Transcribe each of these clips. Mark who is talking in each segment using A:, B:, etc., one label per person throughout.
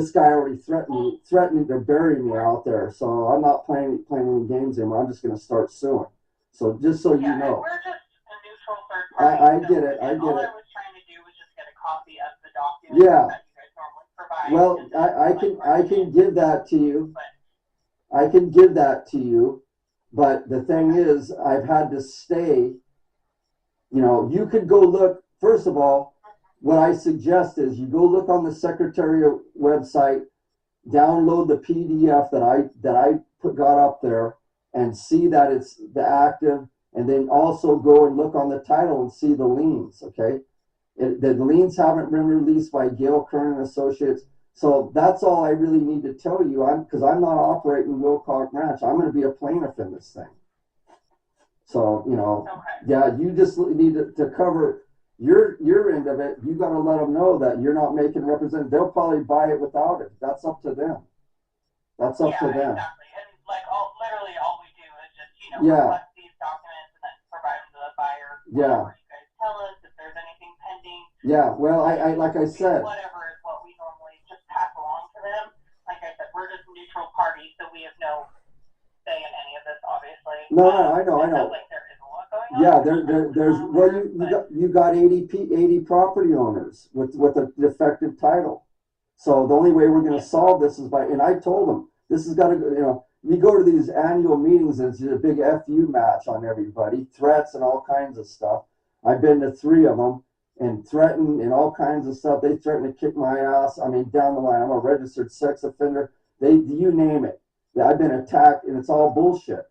A: this guy already threatened to bury me out there. So I'm not playing any games anymore. I'm just going to start suing. So just so you know.
B: We're just a neutral third party.
A: I get it. I get
B: all
A: it.
B: I was trying to do was just get a copy of the document that you guys normally provide.
A: Well, I can give that to you. I can give that to you. But the thing is, I've had to stay. You know, you could go look. First of all, what I suggest is you go look on the Secretariat website, download the PDF that I got up there, and see that it's the active, and then also go and look on the title and see the liens. Okay, the liens haven't been released by Gail Kern and Associates. So that's all I really need to tell you. Because I'm not operating Wilcox Ranch. I'm going to be a plaintiff in this thing. So, you know, yeah, you just need to cover your end of it. You got to let them know that you're not making representative. They'll probably buy it without it. That's up to them. That's up to them.
B: Exactly. And like literally all we do is just, request these documents and then provide them to the buyer. Whatever you guys tell us, if there's anything pending.
A: Yeah, well, I like I said.
B: Whatever is what we normally just pass along to them. Like I said, we're just a neutral party, so we have no say in any of this, obviously.
A: No, I know.
B: Like there is a lot going on.
A: Yeah, there's you got 80 property owners with a defective title. So the only way we're going to solve this is by, and I told them this has got to, we go to these annual meetings and it's a big FU match on everybody, threats and all kinds of stuff. I've been to 3 of them and threatened and all kinds of stuff. They threatened to kick my ass. I mean, down the line, I'm a registered sex offender. You name it. I've been attacked, and it's all bullshit.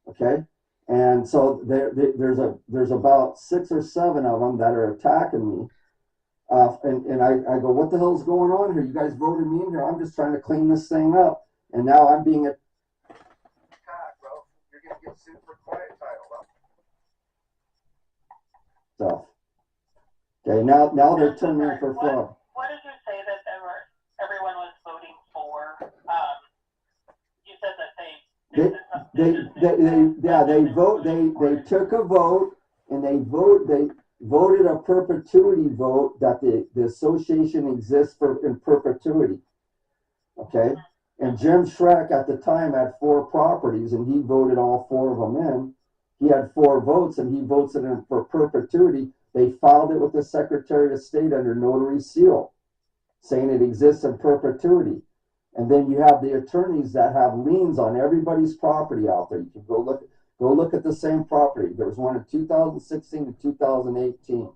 A: Okay, and so there's about 6 or 7 of them that are attacking me, and I go, what the hell's going on here? You guys voted me in here. I'm just trying to clean this thing up, and now I'm being attacked, bro. You're gonna get sued for quiet title. So, okay, now they're turning me for fraud.
B: What did you say that everyone was voting for? You said that they
A: took a vote and they voted a perpetuity vote that the association exists in perpetuity. Okay, and Jim Schreck at the time had 4 properties and he voted all 4 of them in. He had 4 votes and he votes it in for perpetuity. They filed it with the Secretary of State under notary seal, saying it exists in perpetuity. And then you have the attorneys that have liens on everybody's property out there. You can go look at the same property. There was one in 2016 and 2018.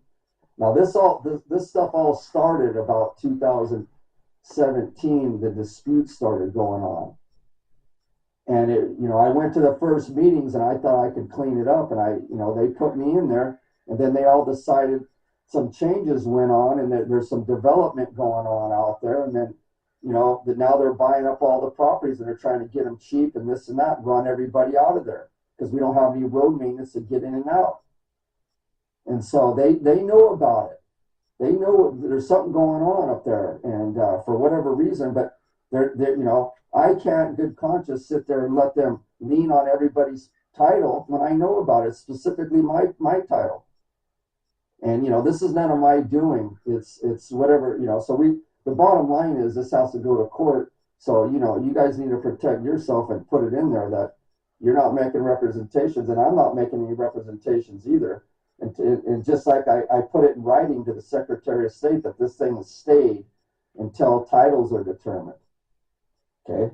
A: Now this stuff all started about 2017. The dispute started going on, and I went to the first meetings and I thought I could clean it up, and they put me in there, and then they all decided some changes went on, and there's some development going on out there, and then. That now they're buying up all the properties and they're trying to get them cheap and this and that, run everybody out of there because we don't have any road maintenance to get in and out. And so they know about it. They know there's something going on up there, and for whatever reason, but they're I can't in good conscience sit there and let them lean on everybody's title when I know about it, specifically my title. And this is none of my doing. It's whatever, so the bottom line is this has to go to court. So, you guys need to protect yourself and put it in there that you're not making representations, and I'm not making any representations either. And just like I put it in writing to the Secretary of State that this thing has stayed until titles are determined. Okay?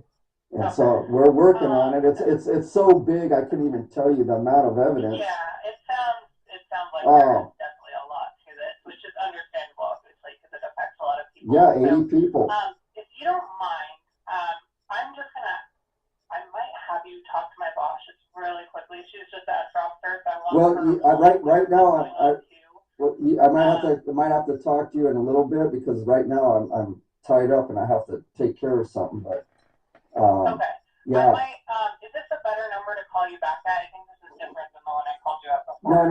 A: And so we're working on it. It's so big I couldn't even tell you the amount of evidence.
B: Yeah, it sounds like there's definitely a lot to this, which is understandable, obviously, because it affects a lot of people.
A: Yeah, 80 people.
B: If you don't mind, I might have you talk to my boss just really quickly. She was just at Dropster, so I want
A: right now, I might have to talk to you in a little bit because right now I'm tied up and I have to take care of something. But
B: okay.
A: Yeah.
B: Is this a better number to call you back at? I think this is different than the one I called you at before.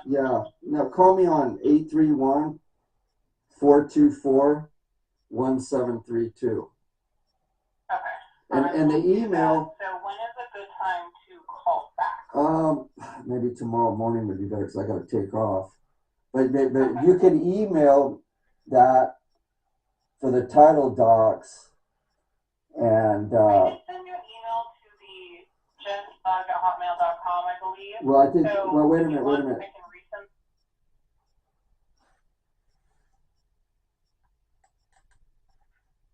A: No. No, call me on 831-424-1732.
B: Okay.
A: And the email.
B: So when is a good time to call back?
A: Maybe tomorrow morning would be better because I got to take off. But you can email that for the title docs, and
B: I did send you an email to the jenslug@hotmail.com, I believe.
A: well, I think.
B: So
A: well, wait a
B: if you
A: minute.
B: want, I can resend.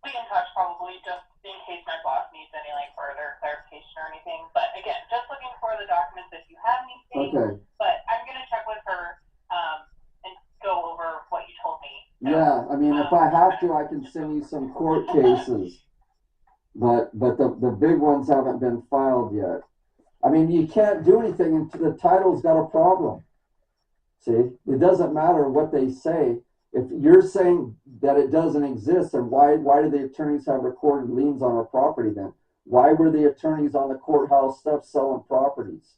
B: Be in touch probably just in case my boss needs any like further clarification or anything. But again, just looking for the documents if you have anything.
A: Okay.
B: But I'm gonna check with her and go over what you told me. So,
A: Yeah, I mean, if I have to, I can send you some court cases, but the big ones haven't been filed yet. I mean, you can't do anything until the title's got a problem. See, it doesn't matter what they say. If you're saying that it doesn't exist, then why do the attorneys have recorded liens on our property then? Why were the attorneys on the courthouse stuff selling properties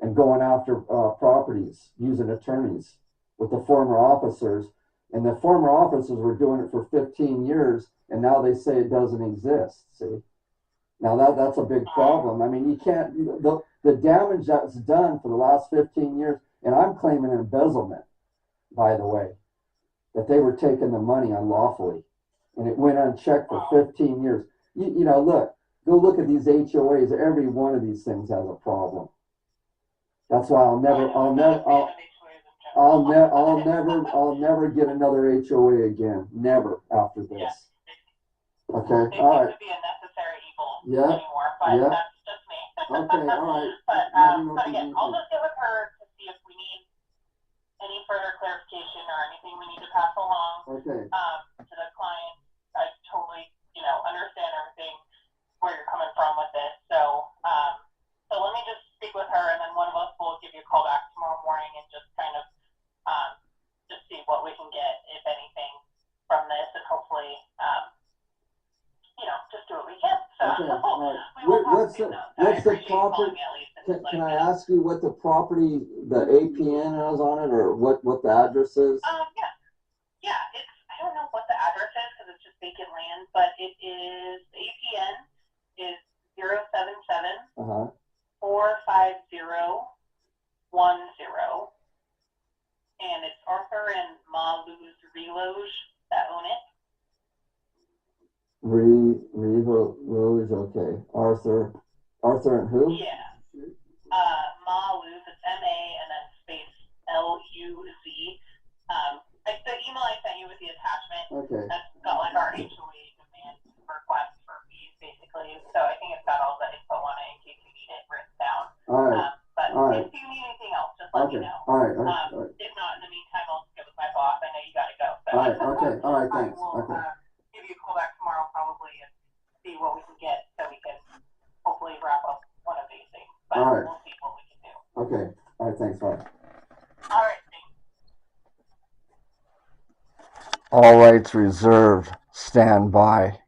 A: and going after properties using attorneys with the former officers? And the former officers were doing it for 15 years, and now they say it doesn't exist. See, now that's a big problem. I mean, you can't, the damage that's done for the last 15 years, and I'm claiming embezzlement, by the way, that they were taking the money unlawfully, and it went unchecked for 15 years. You know, go look at these HOAs. Every one of these things has a problem. That's why I'll never get another HOA again. Never after this. Okay,
B: it
A: all right.
B: seems to be a necessary evil
A: Yeah.
B: anymore, but
A: Yeah.
B: that's just me.
A: Okay, all right.
B: But again, I'll just get with her to see if we need any further clarification or anything we need to pass along
A: Okay.
B: to the client. I totally, understand everything where you're coming from with this. So, so let me just speak with her, and then one of us will give you a call back tomorrow morning and just kind of just see what we can get, if anything, from this, and hopefully, just do what we can. So,
A: Okay, all right.
B: what's
A: the property? Can I ask you what the property, the APN is on it, or what the address is?
B: Yeah. I don't know what the address is because it's just vacant land, but it is, the APN is 077 45010, and it's Arthur and Ma Luz Reloge that own it.
A: Reloge, okay. Arthur and who?
B: Yeah. Ma Luz, it's M-A and then space L-U-Z. The email I sent you with the attachment,
A: okay,
B: that's got like our HOA demand request for fees, basically. So I think it's got all the info on it in case you need it written down.
A: all right.
B: But
A: all right.
B: if you need anything else, just let me know.
A: All right.
B: If not, in the meantime, I'll get with my boss. I know you got to go. So.
A: All right. Okay. All right. Thanks.
B: I will give you a call back tomorrow probably and see what we can get so we can hopefully wrap up one of these things. But
A: all right.
B: We'll see what we can do.
A: Okay. All right. Thanks. Bye.
B: All right. Thanks.
A: All rights reserved. Stand by.